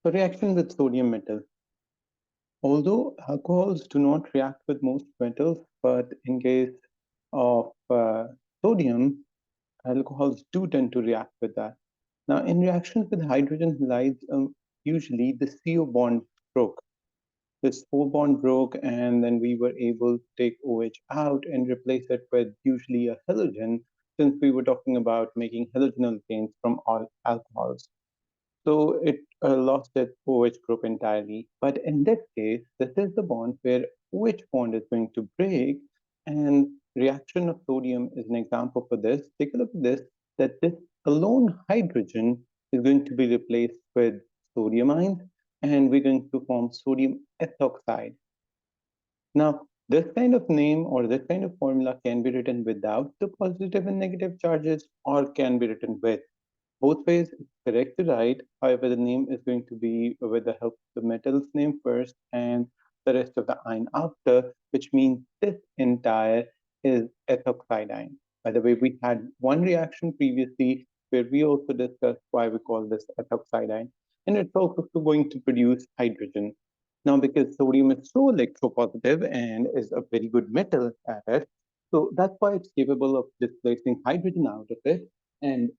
So reaction with sodium metal. Although alcohols do not react with most metals, but in case of sodium, alcohols do tend to react with that. Now, in reactions with hydrogen halides, usually the CO bond broke. This O bond broke, and then we were able to take OH out and replace it with usually a halogen, since we were talking about making halogenal chains from all alcohols. So it lost its OH group entirely. But in this case, this is the bond where OH bond is going to break, and reaction of sodium is an example for this. Take a look at this, that this alone hydrogen is going to be replaced with sodium ions, and we're going to form sodium ethoxide. Now, this kind of name or this kind of formula can be written without the positive and negative charges or can be written with. Both ways, it's correct to write. However, the name is going to be with the help of the metal's name first and the rest of the ion after, which means this entire is ethoxide ion. By the way, we had one reaction previously where we also discussed why we call this ethoxide ion, and it's also going to produce hydrogen. Now, because sodium is so electropositive and is a very good metal at it, so that's why it's capable of displacing hydrogen out of it and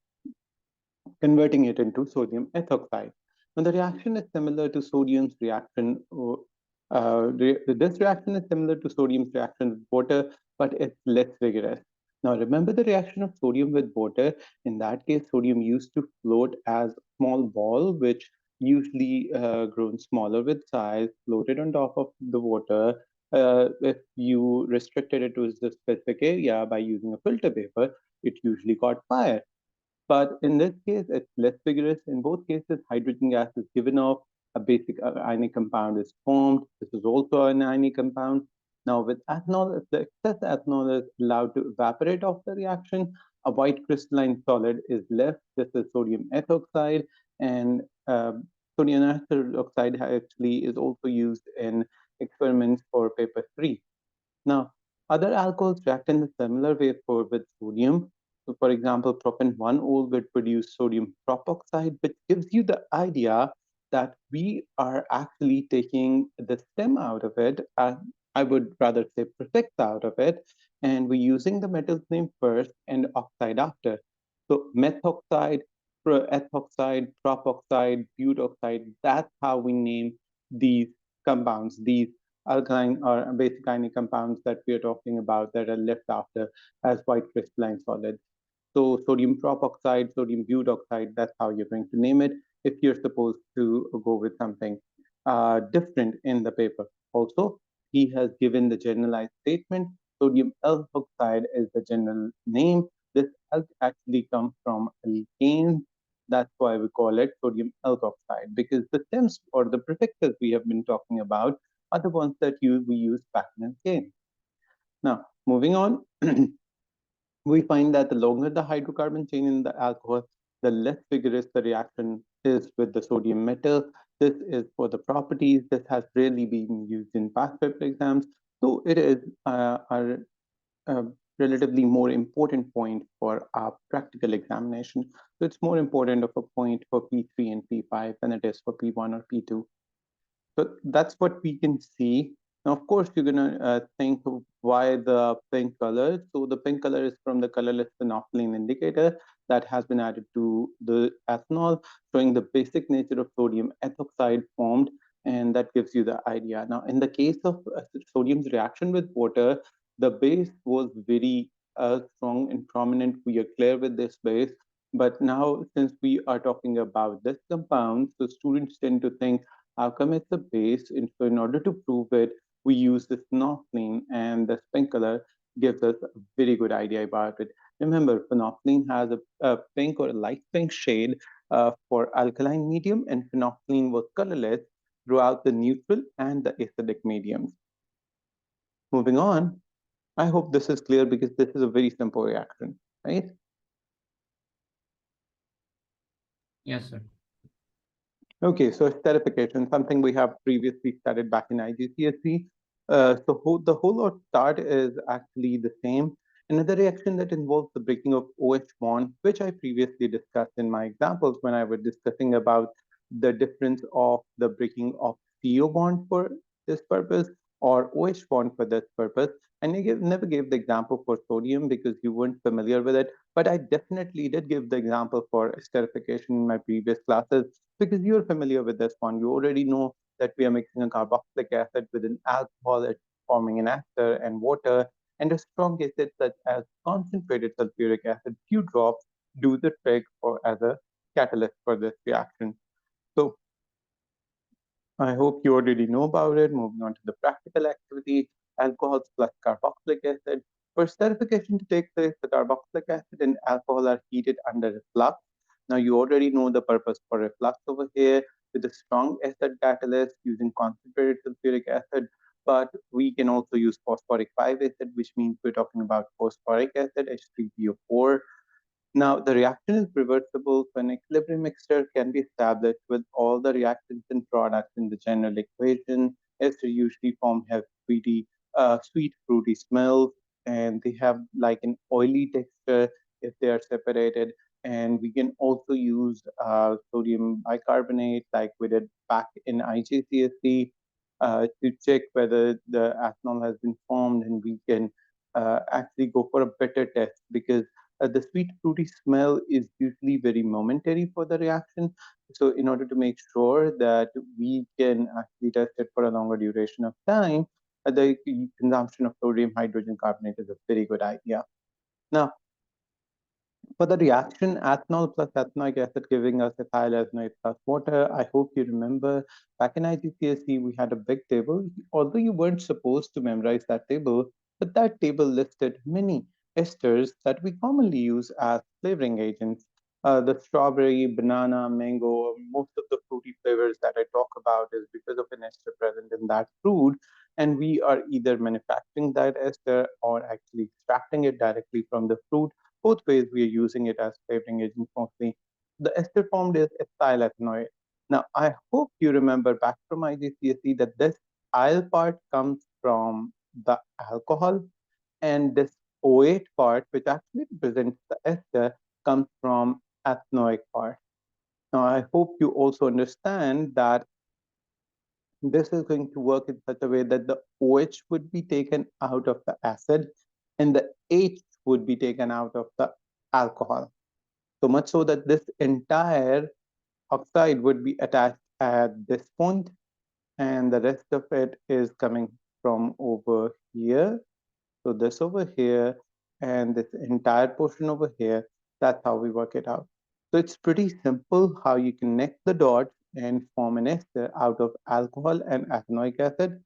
converting it into sodium ethoxide. Now, the reaction is similar to sodium's reaction. This reaction is similar to sodium's reaction with water, but it's less vigorous. Now, remember the reaction of sodium with water. In that case, sodium used to float as a small ball, which usually grown smaller with size, floated on top of the water. If you restricted it to a specific area by using a filter paper, it usually caught fire. But in this case, it's less vigorous. In both cases, hydrogen gas is given off, a basic ionic compound is formed. This is also an ionic compound. Now, with ethanol, if the excess ethanol is allowed to evaporate off the reaction, a white crystalline solid is left. This is sodium ethoxide, and sodium ethoxide actually is also used in experiments for paper 3. Now, other alcohols react in a similar way with sodium. So, for example, propan-1-ol would produce sodium propoxide, which gives you the idea that we are actually taking the stem out of it, I would rather say prefix out of it, and we're using the metal's name first and oxide after. So methoxide, ethoxide, propoxide, butoxide, that's how we name these compounds, these alkaline or basic ionic compounds that we are talking about that are left after as white crystalline solids. So sodium propoxide, sodium butoxide, that's how you're going to name it if you're supposed to go with something different in the paper. Also, he has given the generalized statement, sodium alkoxide is the general name. This alk actually comes from alkanes. That's why we call it sodium alkoxide, because the stems or the prefixes we have been talking about are the ones that we use back in alkane. Now, moving on, we find that the longer the hydrocarbon chain in the alcohol, the less vigorous the reaction is with the sodium metal. This is for the properties. This has rarely been used in past paper exams, so it is a relatively more important point for our practical examination. So it's more important of a point for P3 and P5 than it is for P1 or P2. So that's what we can see. Now, of course, you're gonna think of why the pink color. So the pink color is from the colorless phenolphthalein indicator that has been added to the ethanol, showing the basic nature of sodium ethoxide formed, and that gives you the idea. Now, in the case of sodium's reaction with water, the base was very strong and prominent. We are clear with this base. But now, since we are talking about this compound, so students tend to think, how come it's a base? And so in order to prove it, we use this phenolphthalein, and the pink color gives us a very good idea about it. Remember, phenolphthalein has a pink or a light pink shade for alkaline medium, and phenolphthalein was colorless throughout the neutral and the acidic mediums. Moving on, I hope this is clear because this is a very simple reaction, right? Yes, sir. Okay, so esterification, something we have previously studied back in IGCSE. The whole of start is actually the same. Another reaction that involves the breaking of OH bond, which I previously discussed in my examples when I was discussing about the difference of the breaking of CO bond for this purpose or OH bond for this purpose. And I never gave the example for sodium because you weren't familiar with it, but I definitely did give the example for esterification in my previous classes because you're familiar with this one. You already know that we are mixing a carboxylic acid with an alcohol, it's forming an ester and water, and a strong acid such as concentrated sulfuric acid, few drops do the trick or as a catalyst for this reaction. So I hope you already know about it. Moving on to the practical activity, alcohols plus carboxylic acid. For esterification to take place, the carboxylic acid and alcohol are heated under a flux. Now you already know the purpose for a flux over here with a strong acid catalyst using concentrated sulfuric acid, but we can also use phosphoric 5 acid, which means we're talking about phosphoric acid, H3PO4. Now, the reaction is reversible, so an equilibrium mixture can be established with all the reactants and products in the general equation. Ester usually form have sweet, fruity smells, and they have like an oily texture if they are separated. And we can also use sodium bicarbonate, like we did back in IGCSE, to check whether the ethanol has been formed, and we can actually go for a better test because the sweet fruity smell is usually very momentary for the reaction. So in order to make sure that we can actually test it for a longer duration of time, the consumption of sodium hydrogen carbonate is a very good idea. Now, for the reaction, ethanol plus ethanoic acid giving us ethyl ethanoate plus water. I hope you remember back in IGCSE we had a big table. Although you weren't supposed to memorize that table, but that table listed many esters that we commonly use as flavoring agents. The strawberry, banana, mango, most of the fruity flavors that I talk about is because of an ester present in that fruit. And we are either manufacturing that ester or actually extracting it directly from the fruit. Both ways we are using it as flavoring agent mostly. The ester formed is ethyl ethanoate. Now, I hope you remember back from IGCSE that this ethyl part comes from the alcohol, and this OH part, which actually represents the ester, comes from ethanoic part. Now, I hope you also understand that this is going to work in such a way that the OH would be taken out of the acid and the H would be taken out of the alcohol. So much so that this entire oxide would be attached at this point, and the rest of it is coming from over here. So this over here and this entire portion over here, that's how we work it out. So it's pretty simple how you connect the dots and form an ester out of alcohol and ethanoic acid.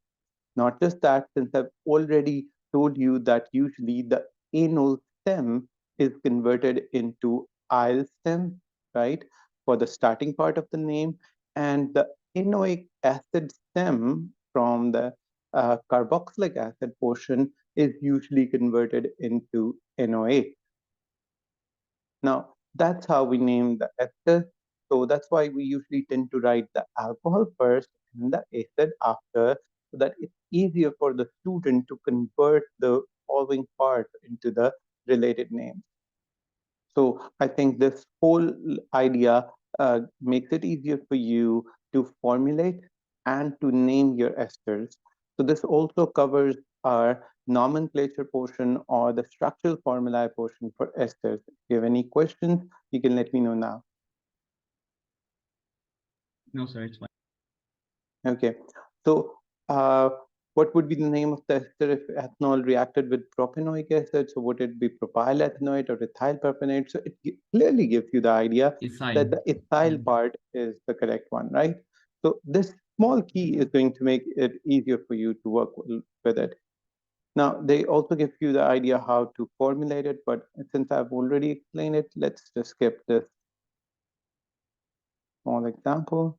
Not just that, since I've already told you that usually the anal stem is converted into il stem, right, for the starting part of the name, and the enoic acid stem from the carboxylic acid portion is usually converted into NOA. Now, that's how we name the ester. So that's why we usually tend to write the alcohol first and the acid after, so that it's easier for the student to convert the following parts into the related names. So I think this whole idea makes it easier for you to formulate and to name your esters. So this also covers our nomenclature portion or the structural formulae portion for esters. If you have any questions, you can let me know now. No, sir, it's fine. Okay, so what would be the name of the ester if ethanol reacted with propanoic acid? So would it be propyl ethanoate or ethyl propanate? So it clearly gives you the idea Ethyl. that the ethyl Mm. part is the correct one, right? So this small key is going to make it easier for you to work with it. Now, they also give you the idea how to formulate it, but since I've already explained it, let's just skip this small example.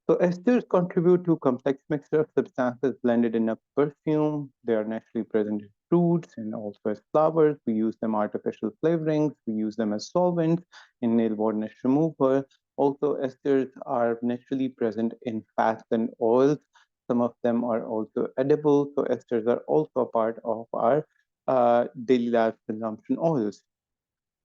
So esters contribute to complex mixture of substances blended in a perfume. They are naturally present in fruits and also as flowers. We use them artificial flavorings. We use them as solvents in nail varnish remover. Also, esters are naturally present in fats and oils. Some of them are also edible. So esters are also a part of our daily life consumption oils.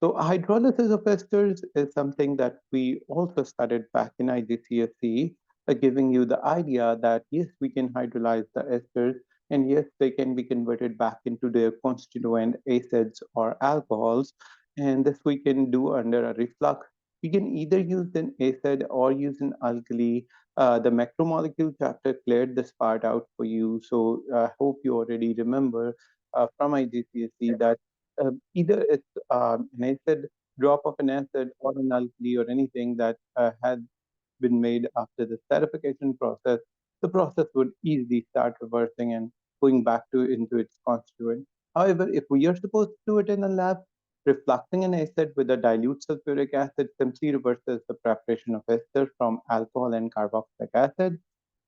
So hydrolysis of esters is something that we also studied back in IGCSE, giving you the idea that yes, we can hydrolyze the esters, and yes, they can be converted back into their constituent acids or alcohols, and this we can do under a reflux. We can either use an acid or use an alkali. The macromolecule chapter cleared this part out for you, so I hope you already remember from IGCSE that either it's an acid, drop of an acid, or an alkali, or anything that had been made after the esterification process, the process would easily start reversing and going back to into its constituent. However, if we are supposed to do it in a lab, refluxing an acid with a dilute sulfuric acid simply reverses the preparation of ester from alcohol and carboxylic acid.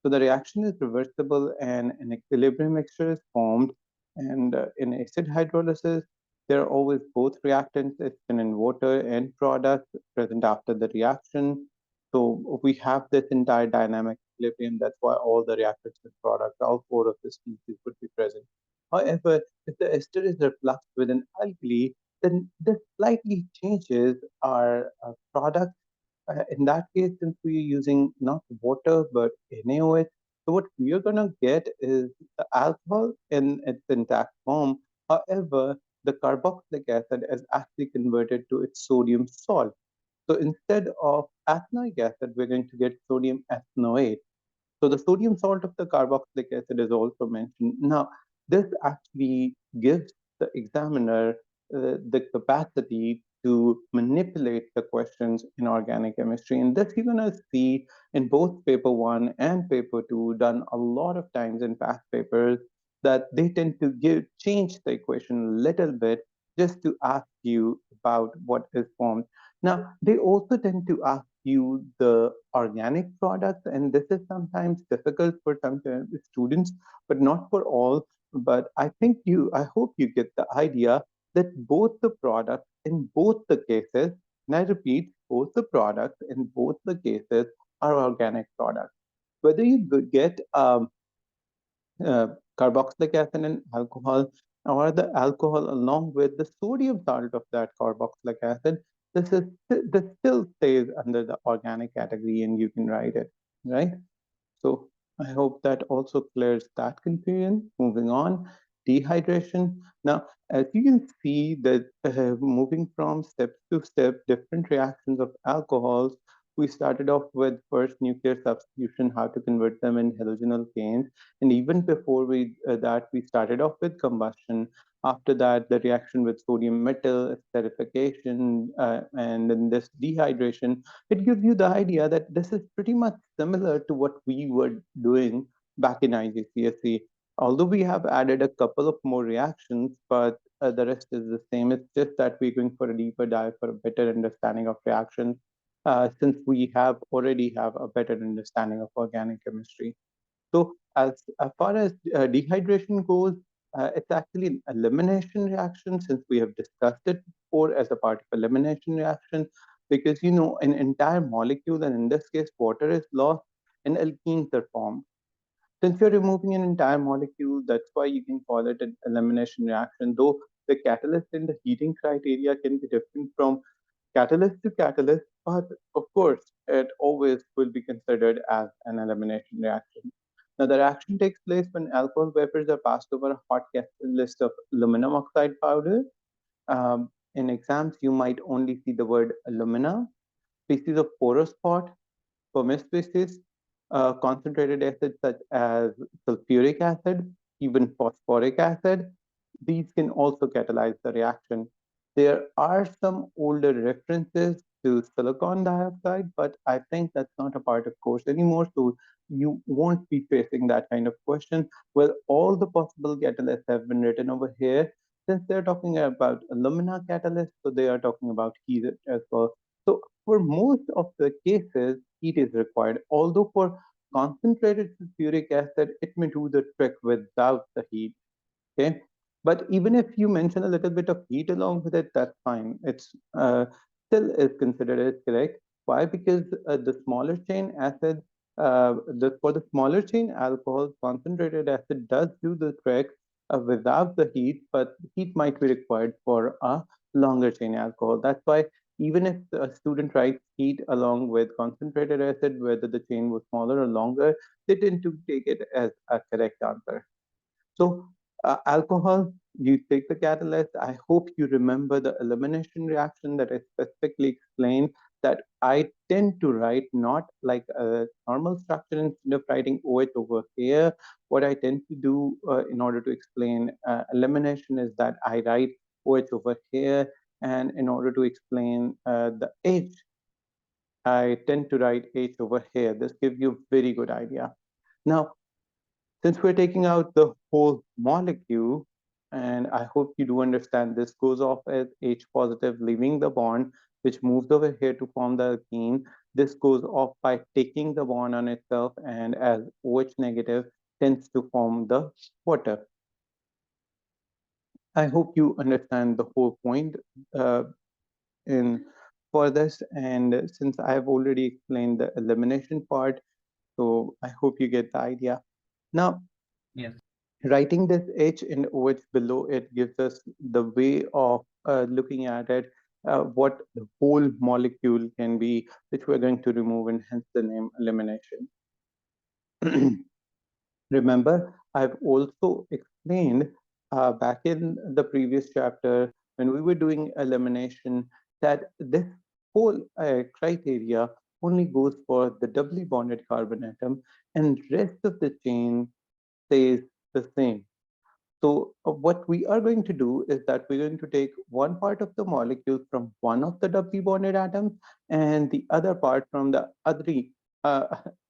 So the reaction is reversible and an equilibrium mixture is formed. And in acid hydrolysis, there are always both reactants, estrogen and water, and products present after the reaction. So we have this entire dynamic equilibrium. That's why all the reactants and products, all four of the species would be present. However, if the ester is refluxed with an alkali, then this slightly changes our product. In that case, since we're using not water but NaOH, so what we are going to get is the alcohol in its intact form. However, the carboxylic acid is actually converted to its sodium salt. So instead of ethanoic acid, we're going to get sodium ethanoate. So the sodium salt of the carboxylic acid is also mentioned. Now, this actually gives the examiner the capacity to manipulate the questions in organic chemistry. And this you're going to see in both paper one and paper two, done a lot of times in past papers, that they tend to change the equation a little bit just to ask you about what is formed. Now, they also tend to ask you the organic products, and this is sometimes difficult for some students, but not for all. But I hope you get the idea that both the products in both the cases, and I repeat, both the products in both the cases are organic products. Whether you get uh, carboxylic acid and alcohol, or the alcohol along with the sodium salt of that carboxylic acid, this still stays under the organic category, and you can write it, right? So I hope that also clears that confusion. Moving on, dehydration. Now, as you can see that moving from step to step, different reactions of alcohols, we started off with first nuclear substitution, how to convert them in halogen alkanes. And even before that, we started off with combustion. After that, the reaction with sodium metal, esterification, and then this dehydration, it gives you the idea that this is pretty much similar to what we were doing back in IGCSE. Although we have added a couple of more reactions, but the rest is the same. It's just that we're going for a deeper dive for a better understanding of reactions, since we have already have a better understanding of organic chemistry. So as far as dehydration goes, it's actually an elimination reaction, since we have discussed it before as a part of elimination reaction, because you know an entire molecule, and in this case water is lost and alkenes are formed. Since you're removing an entire molecule, that's why you can call it an elimination reaction, though the catalyst and the heating criteria can be different from catalyst to catalyst, but of course, it always will be considered as an elimination reaction. Now, the reaction takes place when alcohol vapors are passed over a hot catalyst of aluminum oxide powder. In exams, you might only see the word alumina. Species of porous spot, species, concentrated acids such as sulfuric acid, even phosphoric acid. These can also catalyze the reaction. There are some older references to silicon dioxide, but I think that's not a part of course anymore, so you won't be facing that kind of question. Well, all the possible catalysts have been written over here. Since they're talking about alumina catalyst, so they are talking about heat as well. So for most of the cases, heat is required. Although for concentrated sulfuric acid, it may do the trick without the heat. Okay, but even if you mention a little bit of heat along with it, that's fine. It's still is considered as correct. Why? Because the smaller chain acid, for the smaller chain alcohol, concentrated acid does do the trick without the heat, but heat might be required for a longer chain alcohol. That's why even if a student writes heat along with concentrated acid, whether the chain was smaller or longer, they tend to take it as a correct answer. So, alcohol, you take the catalyst. I hope you remember the elimination reaction that I specifically explained, that I tend to write not like a normal structure. Instead of writing OH over here, what I tend to do in order to explain elimination is that I write OH over here. And in order to explain the H, I tend to write H over here. This gives you a very good idea. Now, since we're taking out the whole molecule, and I hope you do understand, this goes off as H positive, leaving the bond, which moves over here to form the alkene. This goes off by taking the bond on itself, and as OH negative tends to form the water. I hope you understand the whole point in for this. And since I have already explained the elimination part, so I hope you get the idea. Now, Yes. writing this H and OH below it gives us the way of looking at it, what the whole molecule can be, which we're going to remove, and hence the name elimination. Remember, I've also explained back in the previous chapter when we were doing elimination that this whole criteria only goes for the doubly bonded carbon atom, and rest of the chain stays the same. So what we are going to do is that we're going to take one part of the molecule from one of the doubly bonded atoms and the other part from the uh,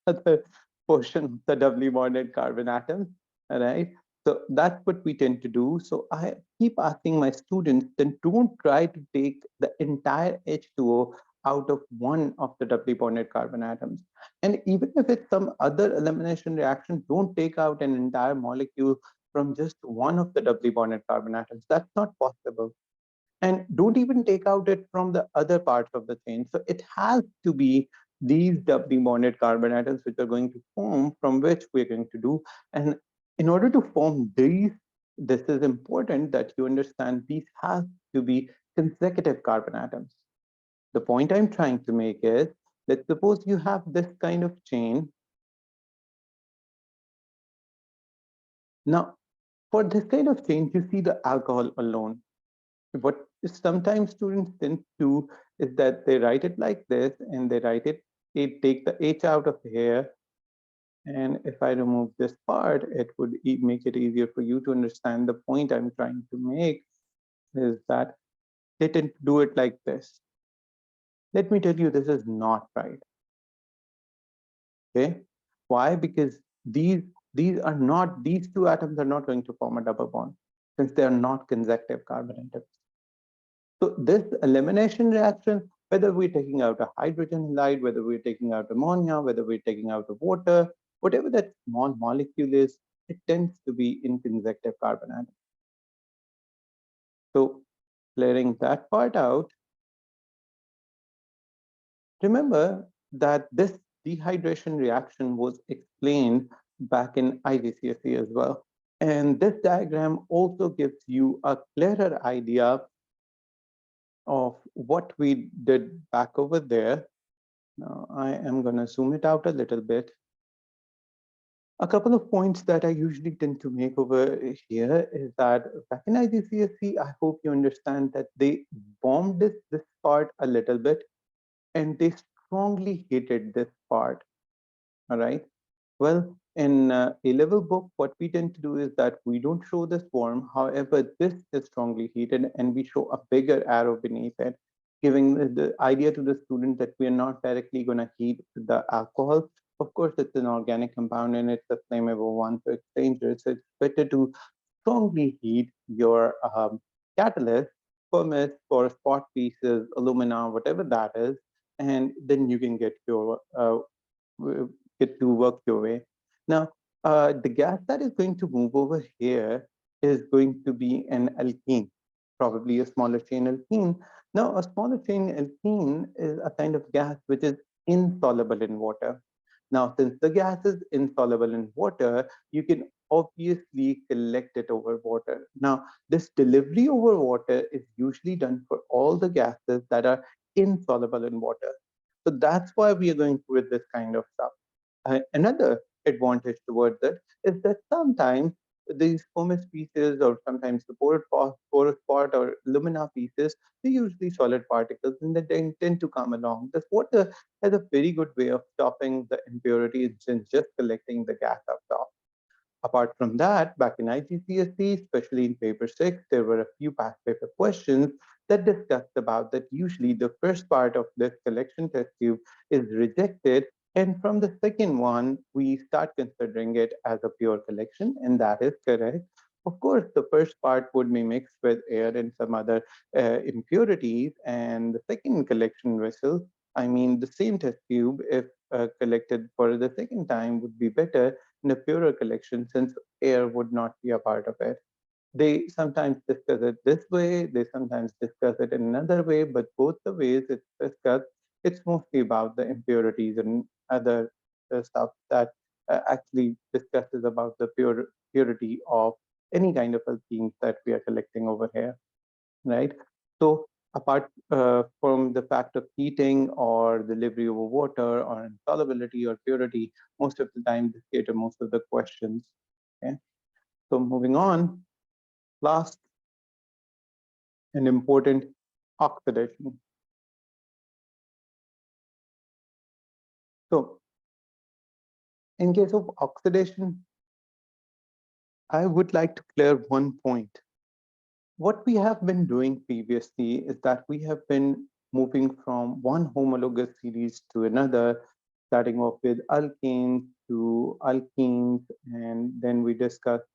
other portion of the doubly bonded carbon atoms, all right? So that's what we tend to do. So I keep asking my students, then don't try to take the entire H2O out of one of the doubly bonded carbon atoms. And even if it's some other elimination reaction, don't take out an entire molecule from just one of the doubly bonded carbon atoms. That's not possible. And don't even take out it from the other parts of the chain. So it has to be these doubly bonded carbon atoms which are going to form, from which we're going to do. And in order to form these, this is important that you understand these have to be consecutive carbon atoms. The point I'm trying to make is, let's suppose you have this kind of chain. Now, for this kind of chain, you see the alcohol alone. What sometimes students tend to do is that they write it like this, and they write it take the H out of here. And if I remove this part, it would make it easier for you to understand. The point I'm trying to make is that they tend to do it like this. Let me tell you, this is not right. Okay, why? Because these two atoms are not going to form a double bond, since they are not consecutive carbon atoms. So this elimination reaction, whether we're taking out a hydrogen halide, whether we're taking out ammonia, whether we're taking out the water, whatever that small molecule is, it tends to be in consecutive carbon atoms. So clearing that part out, remember that this dehydration reaction was explained back in IGCSE as well. And this diagram also gives you a clearer idea of what we did back over there. Now I am going to zoom it out a little bit. A couple of points that I usually tend to make over here is that back in IGCSE, I hope you understand that they bombed this part a little bit, and they strongly hated this part. All right. Well, in A-level book, what we tend to do is that we don't show this worm. However, this is strongly heated, and we show a bigger arrow beneath it, giving the idea to the student that we are not directly going to heat the alcohol. Of course, it's an organic compound and it's a flammable one, so it's dangerous. So it's better to strongly heat your catalyst, pumice or spot pieces, alumina, whatever that is, and then you can get to work your way. Now, the gas that is going to move over here is going to be an alkene, probably a smaller chain alkene. Now, a smaller chain alkene is a kind of gas which is insoluble in water. Now, since the gas is insoluble in water, you can obviously collect it over water. Now, this delivery over water is usually done for all the gases that are insoluble in water. So that's why we are going with this kind of stuff. Another advantage towards it is that sometimes these pumice pieces or sometimes the porous part or alumina pieces, they're usually solid particles and they tend to come along. This water has a very good way of stopping the impurities and just collecting the gas up top. Apart from that, back in IGCSE, especially in paper 6, there were a few past paper questions that discussed about that usually the first part of this collection test tube is rejected, and from the second one, we start considering it as a pure collection, and that is correct. Of course, the first part would be mixed with air and some other impurities, and the second collection vessel, I mean, the same test tube, if collected for the second time, would be better in a purer collection since air would not be a part of it. They sometimes discuss it this way, they sometimes discuss it in another way, but both the ways it's discussed, it's mostly about the impurities and other stuff that actually discusses about the purity of any kind of alkenes that we are collecting over here, right? So apart from the fact of heating or delivery over water or insolubility or purity, most of the time this cater most of the questions. Okay. So moving on, last and important, oxidation. So in case of oxidation, I would like to clear one point. What we have been doing previously is that we have been moving from one homologous series to another, starting off with alkanes to alkenes, and then we discussed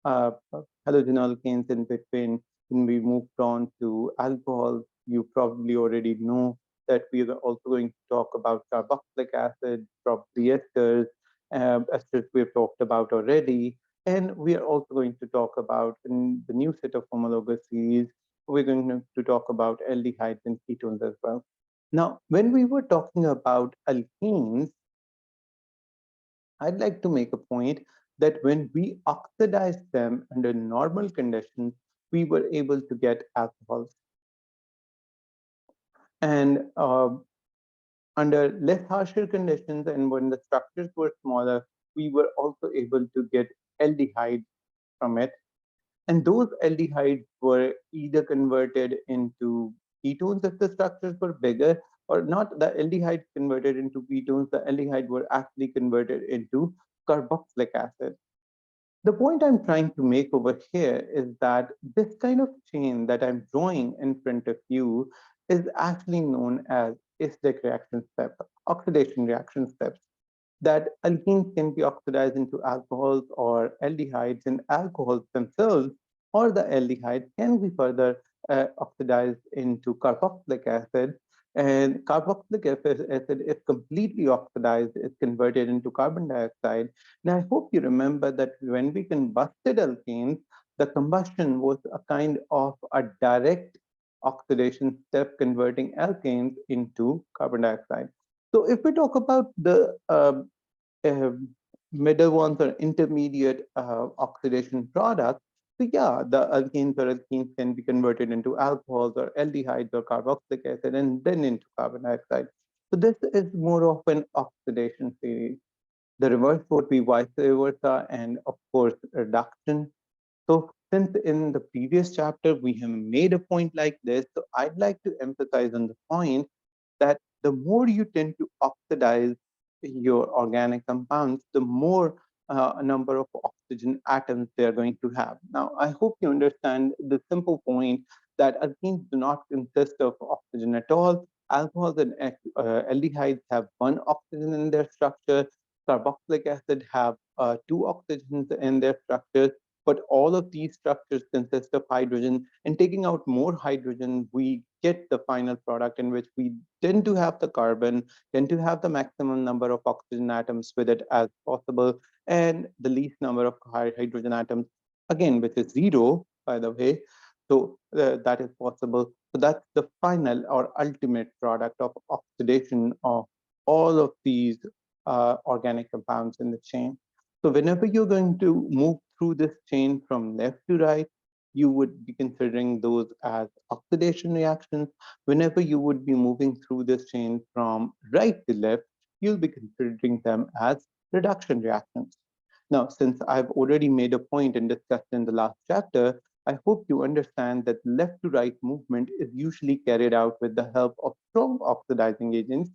halogen alkanes in between. When we moved on to alcohol, you probably already know that we are also going to talk about carboxylic acid, probably esters. Esters we've talked about already. And we are also going to talk about in the new set of homologous series, we're going to talk about aldehydes and ketones as well. Now, when we were talking about alkenes, I'd like to make a point that when we oxidized them under normal conditions, we were able to get alcohols. And under less harsher conditions and when the structures were smaller, we were also able to get aldehydes from it. And those aldehydes were either converted into ketones if the structures were bigger, or not the aldehydes converted into ketones, the aldehyde were actually converted into carboxylic acid. The point I'm trying to make over here is that this kind of chain that I'm drawing in front of you is actually known as Esters reaction step, oxidation reaction steps, that alkenes can be oxidized into alcohols or aldehydes, and alcohols themselves or the aldehydes can be further oxidized into carboxylic acid. And carboxylic acid is completely oxidized, is converted into carbon dioxide. Now, I hope you remember that when we combusted alkenes, the combustion was a kind of a direct oxidation step converting alkanes into carbon dioxide. So if we talk about the uh, middle ones or intermediate oxidation products, so yeah, the alkenes or alkenes can be converted into alcohols or aldehydes or carboxylic acid and then into carbon dioxide. So this is more of an oxidation series. The reverse would be vice versa, and of course, reduction. So since in the previous chapter we have made a point like this, so I'd like to emphasize on the point that the more you tend to oxidize your organic compounds, the more number of oxygen atoms they are going to have. Now, I hope you understand the simple point that alkenes do not consist of oxygen at all. Alcohols and aldehydes have one oxygen in their structure. Carboxylic acid have two oxygens in their structures, but all of these structures consist of hydrogen, and taking out more hydrogen, we get the final product in which we tend to have the carbon, tend to have the maximum number of oxygen atoms with it as possible, and the least number of hydrogen atoms, again, which is zero, by the way. So that is possible. So that's the final or ultimate product of oxidation of all of these organic compounds in the chain. So whenever you're going to move through this chain from left to right, you would be considering those as oxidation reactions. Whenever you would be moving through this chain from right to left, you'll be considering them as reduction reactions. Now, since I've already made a point and discussed in the last chapter, I hope you understand that left to right movement is usually carried out with the help of strong oxidizing agents,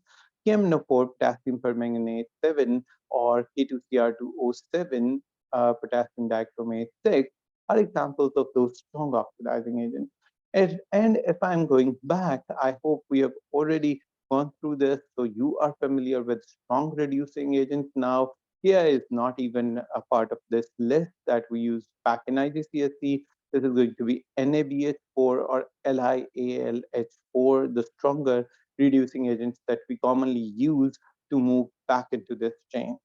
CmNO4 potassium permanganate 7 or K2Cr2O7 potassium dichromate 6 are examples of those strong oxidizing agents. And if I'm going back, I hope we have already gone through this, so you are familiar with strong reducing agents now. Here is not even a part of this list that we use back in IGCSE. This is going to be NaBH4 or LiAlH4, the stronger reducing agents that we commonly use to move back into this chain.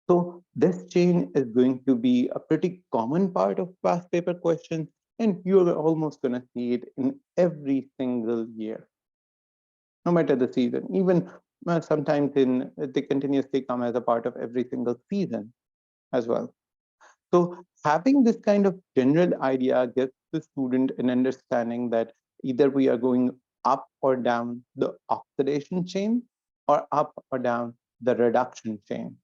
So this chain is going to be a pretty common part of past paper questions, and you're almost going to see it in every single year, no matter the season. Even sometimes they continuously come as a part of every single season as well. So having this kind of general idea gives the student an understanding that either we are going up or down the oxidation chain or up or down the reduction chain.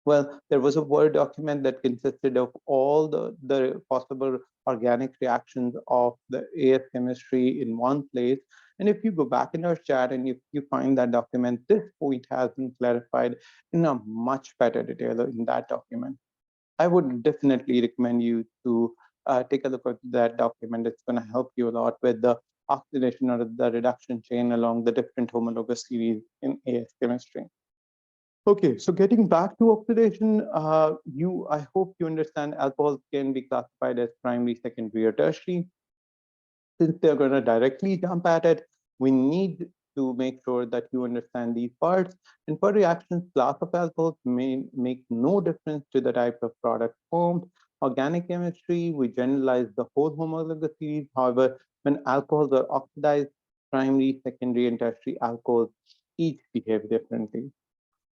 Well, there was a Word document that consisted of all the possible organic reactions of the AS chemistry in one place. And if you go back in our chat and if you find that document, this point has been clarified in a much better detail in that document. I would definitely recommend you to take a look at that document. It's going to help you a lot with the oxidation or the reduction chain along the different homologous series in AS chemistry. Okay, so getting back to oxidation, I hope you understand alcohols can be classified as primary, secondary, or tertiary. Since they're going to directly jump at it, we need to make sure that you understand these parts. And for reactions, class of alcohols may make no difference to the type of product formed. Organic chemistry, we generalize the whole homologous series. However, when alcohols are oxidized, primary, secondary, and tertiary alcohols each behave differently,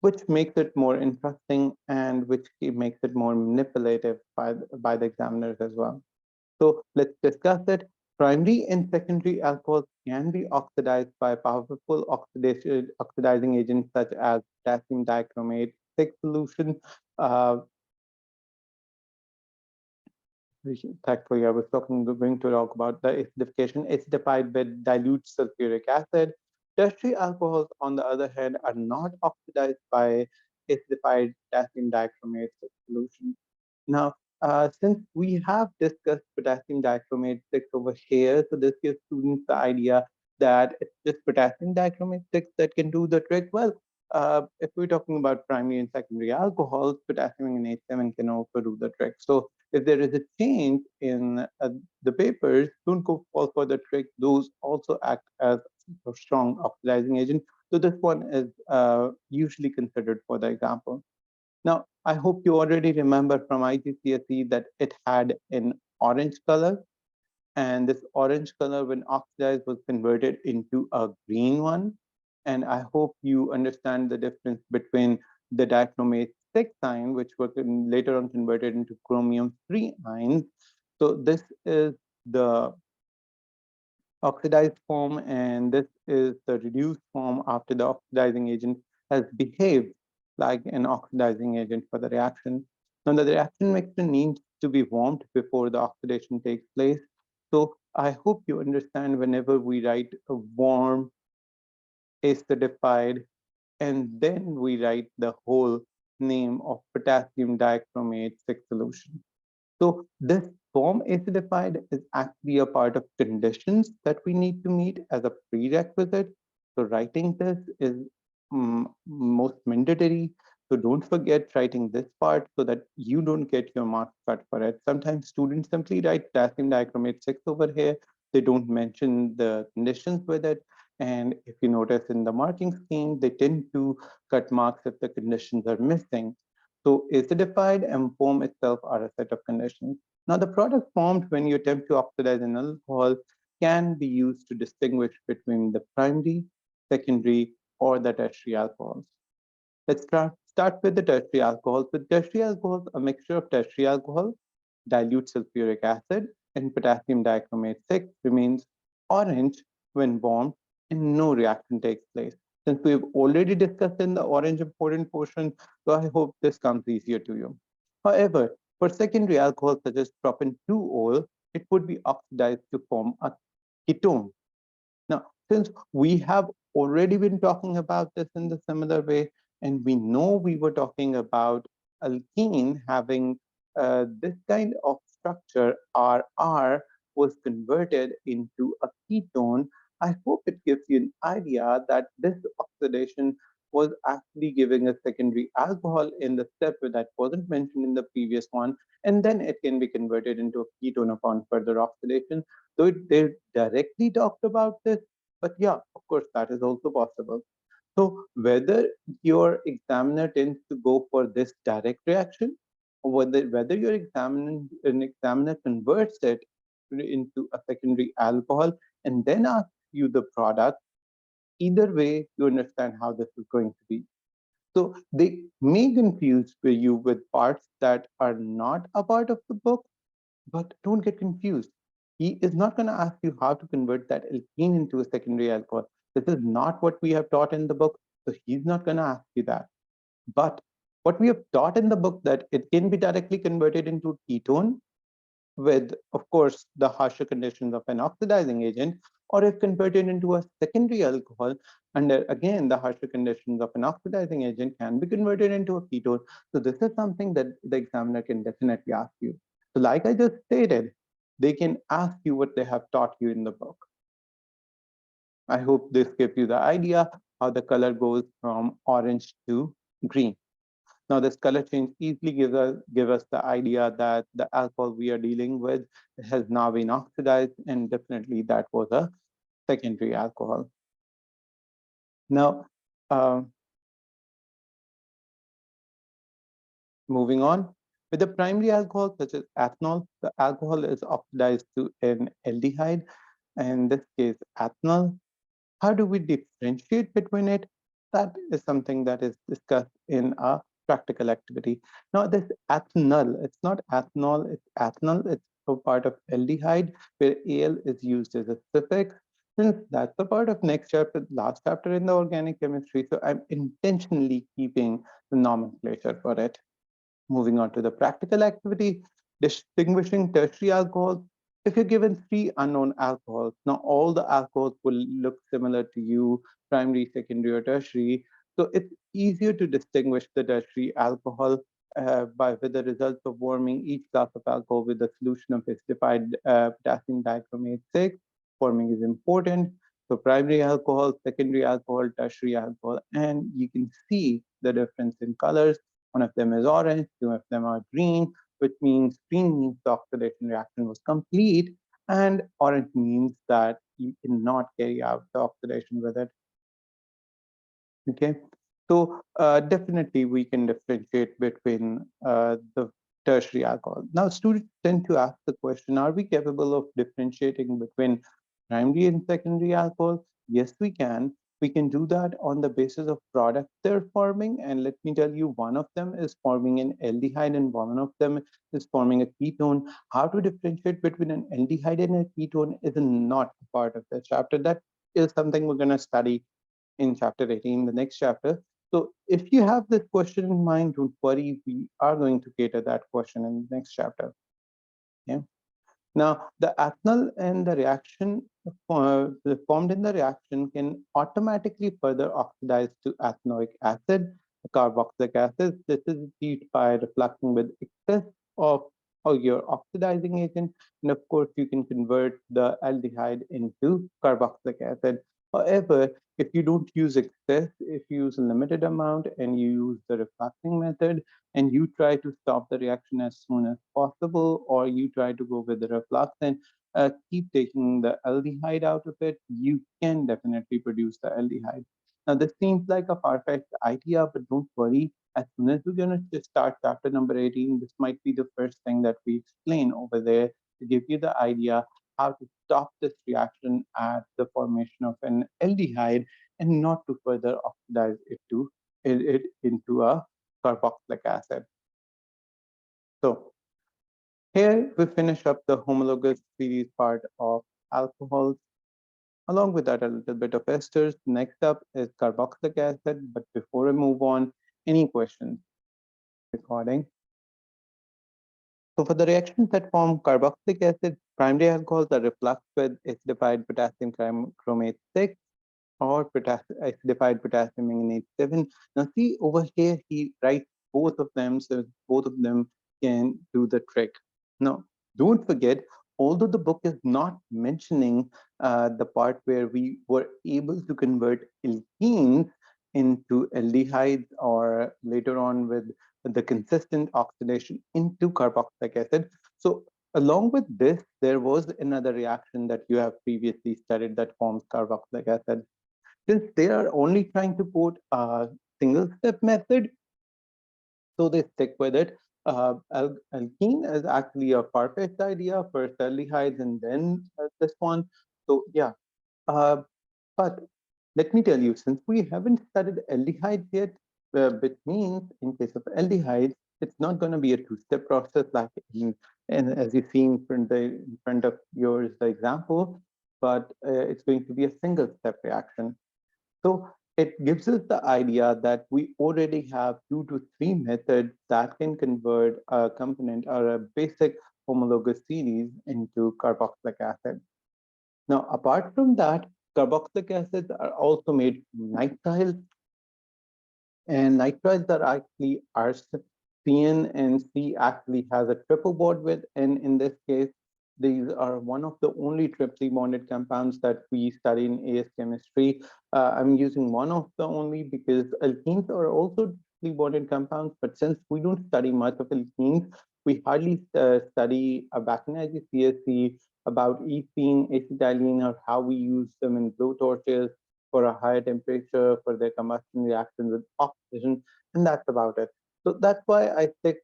which makes it more interesting and which makes it more manipulative by the examiners as well. So let's discuss it. Primary and secondary alcohols can be oxidized by powerful oxidizing agents such as potassium dichromate 6 solution. Uh, Thankfully, I was going to talk about the acidification. Acidified with dilute sulfuric acid. Tertiary alcohols, on the other hand, are not oxidized by acidified potassium dichromate solution. Now, since we have discussed potassium dichromate 6 over here, so this gives students the idea that it's just potassium dichromate 6 that can do the trick. Well, if we're talking about primary and secondary alcohols, potassium and H7 can also do the trick. So if there is a change in the papers, don't go fall for the trick. Those also act as a strong oxidizing agent. So this one is usually considered for the example. Now, I hope you already remember from IGCSE that it had an orange color, and this orange color, when oxidized, was converted into a green one. And I hope you understand the difference between the dichromate 6 ion, which were later on converted into chromium 3 ions. So this is the oxidized form, and this is the reduced form after the oxidizing agent has behaved like an oxidizing agent for the reaction. Now, the reaction mixture needs to be warmed before the oxidation takes place. So I hope you understand whenever we write a warm, acidified, and then we write the whole name of potassium dichromate 6 solution. So this form acidified is actually a part of conditions that we need to meet as a prerequisite. So writing this is most mandatory. So don't forget writing this part so that you don't get your marks cut for it. Sometimes students simply write potassium dichromate 6 over here. They don't mention the conditions with it. And if you notice in the marking scheme, they tend to cut marks if the conditions are missing. So acidified and foam itself are a set of conditions. Now, the product formed when you attempt to oxidize an alcohol can be used to distinguish between the primary, secondary, or the tertiary alcohols. Let's start with the tertiary alcohols. With tertiary alcohols, a mixture of tertiary alcohol, dilute sulfuric acid, and potassium dichromate 6 remains orange when warmed and no reaction takes place. Since we've already discussed in the orange important portion, so I hope this comes easier to you. However, for secondary alcohols such as propan-2-ol, it would be oxidized to form a ketone. Now, since we have already been talking about this in the similar way, and we know we were talking about alkene having this kind of structure, RR was converted into a ketone. I hope it gives you an idea that this oxidation was actually giving a secondary alcohol in the step that wasn't mentioned in the previous one, and then it can be converted into a ketone upon further oxidation. So they directly talked about this, but yeah, of course, that is also possible. So whether your examiner tends to go for this direct reaction, or whether your an examiner converts it into a secondary alcohol and then asks you the product, either way, you understand how this is going to be. So they may confuse you with parts that are not a part of the book, but don't get confused. He is not going to ask you how to convert that alkene into a secondary alcohol. This is not what we have taught in the book. So he's not going to ask you that. But what we have taught in the book that it can be directly converted into ketone with, of course, the harsher conditions of an oxidizing agent, or if converted into a secondary alcohol under, again, the harsher conditions of an oxidizing agent can be converted into a ketone. So this is something that the examiner can definitely ask you. So like I just stated, they can ask you what they have taught you in the book. I hope this gives you the idea how the color goes from orange to green. Now, this color change easily give us the idea that the alcohol we are dealing with has now been oxidized, and definitely that was a secondary alcohol. Now, uh, moving on, with the primary alcohol such as ethanol, the alcohol is oxidized to an aldehyde, and in this case, ethanol. How do we differentiate between it? That is something that is discussed in a practical activity. Now, this ethanol, it's not ethanol, it's ethanol. It's a part of aldehyde, where al is used as a suffix. Since that's a part of next chapter, last chapter in the organic chemistry, so I'm intentionally keeping the nomenclature for it. Moving on to the practical activity, distinguishing tertiary alcohols. If you're given three unknown alcohols, now all the alcohols will look similar to you, primary, secondary, or tertiary. So it's easier to distinguish the tertiary alcohol by with the results of warming each glass of alcohol with a solution of acidified potassium dichromate 6. Forming is important. So primary alcohol, secondary alcohol, tertiary alcohol, and you can see the difference in colors. One of them is orange, two of them are green, which means green means the oxidation reaction was complete, and orange means that you cannot carry out the oxidation with it. Okay, so definitely we can differentiate between the tertiary alcohol. Now, students tend to ask the question, are we capable of differentiating between primary and secondary alcohol? Yes, we can. We can do that on the basis of products they're forming. And let me tell you, one of them is forming an aldehyde and one of them is forming a ketone. How to differentiate between an aldehyde and a ketone is not a part of the chapter. That is something we're going to study in chapter 18, the next chapter. So if you have this question in mind, don't worry, we are going to cater that question in the next chapter. Okay. Now, the ethanol and the reaction formed in the reaction can automatically further oxidize to ethanoic acid, carboxylic acid. This is achieved by refluxing with excess of your oxidizing agent. And of course, you can convert the aldehyde into carboxylic acid. However, if you don't use excess, if you use a limited amount and you use the refluxing method, and you try to stop the reaction as soon as possible, or you try to go with the reflux and keep taking the aldehyde out of it, you can definitely produce the aldehyde. Now, this seems like a far-fetched idea, but don't worry. As soon as we're going to just start chapter number 18, this might be the first thing that we explain over there to give you the idea how to stop this reaction at the formation of an aldehyde and not to further oxidize it into a carboxylic acid. So here we finish up the homologous series part of alcohols. Along with that, a little bit of esters. Next up is carboxylic acid. But before we move on, any questions? Recording. So for the reactions that form carboxylic acid, primary alcohols are refluxed with acidified potassium chromate 6 or acidified potassium manganate 7. Now see over here, he writes both of them, so both of them can do the trick. Now, don't forget, although the book is not mentioning the part where we were able to convert alkenes into aldehydes or later on with the consistent oxidation into carboxylic acid. So along with this, there was another reaction that you have previously studied that forms carboxylic acid. Since they are only trying to put a single step method, so they stick with it. Alkene is actually a far-fetched idea, first aldehydes and then this one. So yeah, uh, but let me tell you, since we haven't studied aldehydes yet, which means in case of aldehydes, it's not going to be a two-step process like and as you see in front of yours, the example, but it's going to be a single-step reaction. So it gives us the idea that we already have 2 to 3 methods that can convert a component or a basic homologous series into carboxylic acid. Now, apart from that, carboxylic acids are also made from nitrile, and nitriles are actually CN and C actually has a triple bond with, and in this case, these are one of the only triply bonded compounds that we study in AS chemistry. I'm using one of the only because alkenes are also triply bonded compounds, but since we don't study much of alkenes, we hardly study back in IGCSE about ethene, acetylene, or how we use them in blowtorches for a higher temperature for their combustion reaction with oxygen, and that's about it. So that's why I stick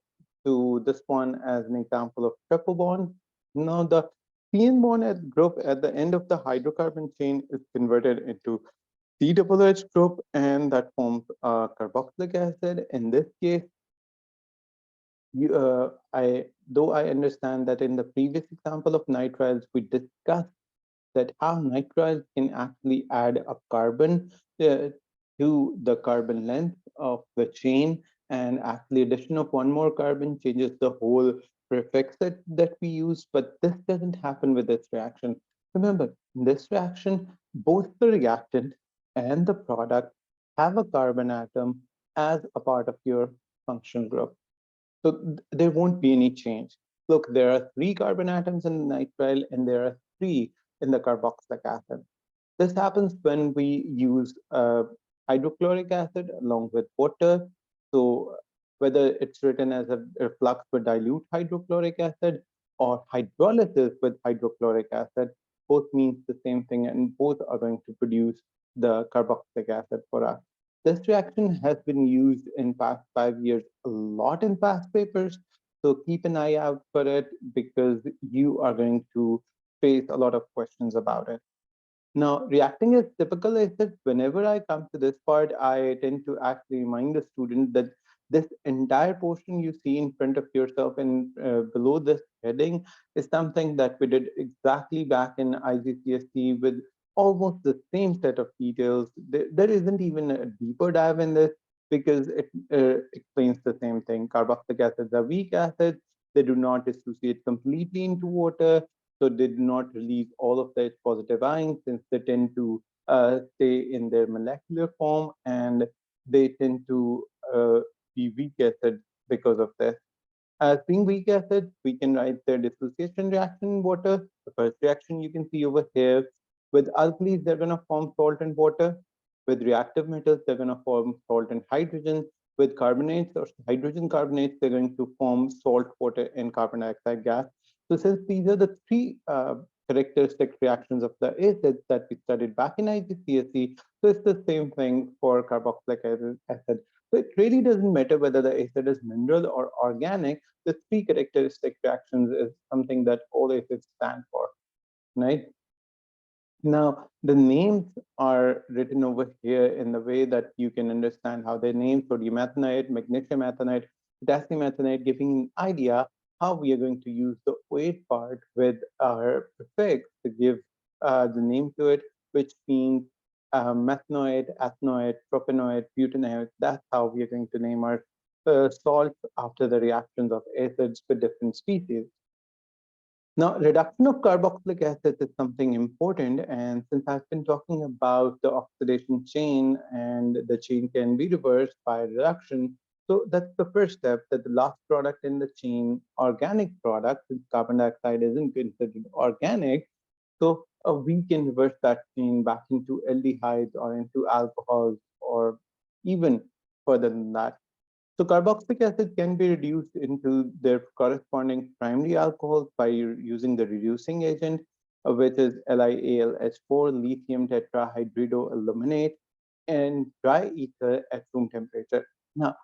to this one as an example of triple bond. Now the PN bond at group at the end of the hydrocarbon chain is converted into COOH group, and that forms carboxylic acid. In this case, though I understand that in the previous example of nitriles, we discussed that how nitriles can actually add a carbon uh, to the carbon length of the chain, and actually addition of one more carbon changes the whole prefix that we use, but this doesn't happen with this reaction. Remember, in this reaction, both the reactant and the product have a carbon atom as a part of your functional group. So there won't be any change. Look, there are 3 carbon atoms in the nitrile and there are 3 in the carboxylic acid. This happens when we use hydrochloric acid along with water. So whether it's written as a flux with dilute hydrochloric acid or hydrolysis with hydrochloric acid, both means the same thing and both are going to produce the carboxylic acid for us. This reaction has been used in past 5 years a lot in past papers. So keep an eye out for it because you are going to face a lot of questions about it. Now, reacting as typical is that whenever I come to this part, I tend to actually remind the student that this entire portion you see in front of yourself and below this heading is something that we did exactly back in IGCSE with almost the same set of details. There isn't even a deeper dive in this because it explains the same thing. Carboxylic acids are weak acids. They do not dissociate completely into water, so they do not release all of their positive ions since they tend to stay in their molecular form, and they tend to be weak acid because of this. As being weak acids, we can write their dissociation reaction in water. The first reaction you can see over here. With alkalis, they're going to form salt and water. With reactive metals, they're going to form salt and hydrogen. With carbonates or hydrogen carbonates, they're going to form salt, water, and carbon dioxide gas. So since these are the 3 characteristic reactions of the acids that we studied back in IGCSE, so it's the same thing for carboxylic acid. So it really doesn't matter whether the acid is mineral or organic. The 3 characteristic reactions is something that all acids stand for, right? Now, the names are written over here in the way that you can understand how they name sodium ethanite, magnesium ethanite, potassium ethanite, giving an idea how we are going to use the weight part with our prefix to give the name to it, which means methanoid, ethanoid, propanoid, butanoid. That's how we are going to name our salts after the reactions of acids with different species. Now, reduction of carboxylic acids is something important, and since I've been talking about the oxidation chain and the chain can be reversed by reduction, so that's the first step, that the last product in the chain, organic product, since carbon dioxide isn't considered organic, so we can reverse that chain back into aldehydes or into alcohols or even further than that. So carboxylic acid can be reduced into their corresponding primary alcohols by using the reducing agent, which is LiAlH4, lithium tetrahydroaluminate, and dry ether at room temperature. Now,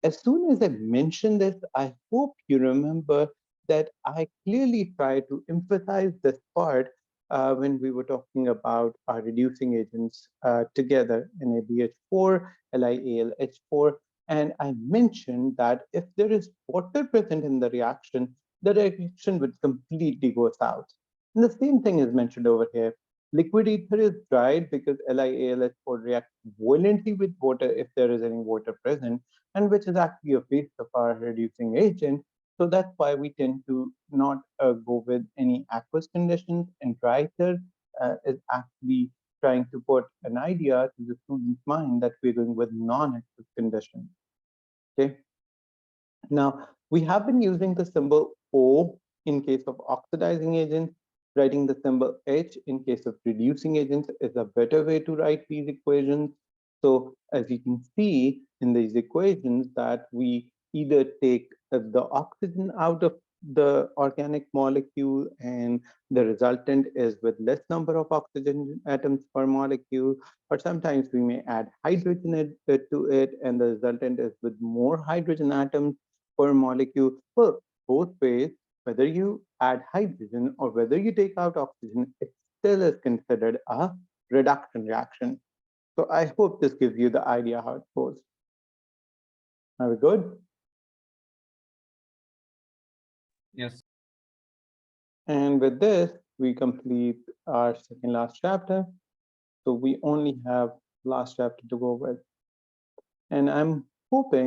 as soon as I mention this, I hope you remember that I clearly tried to emphasize this part when we were talking about our reducing agents together, NaBH4, LiAlH4, and I mentioned that if there is water present in the reaction would completely go south. And the same thing is mentioned over here. Liquid ether is dried because LiAlH4 reacts violently with water if there is any water present, and which is actually a waste of our reducing agent. So that's why we tend to not go with any aqueous conditions. And writer is actually trying to put an idea to the student's mind that we're going with non-aqueous conditions. Okay. Now, we have been using the symbol O in case of oxidizing agents. Writing the symbol H in case of reducing agents is a better way to write these equations. So as you can see in these equations that we either take the oxygen out of the organic molecule and the resultant is with less number of oxygen atoms per molecule, or sometimes we may add hydrogen to it and the resultant is with more hydrogen atoms per molecule. Well, both ways, whether you add hydrogen or whether you take out oxygen, it still is considered a reduction reaction. So I hope this gives you the idea how it goes. Are we good? Yes. And with this, we complete our second last chapter. So we only have last chapter to go with. And I'm hoping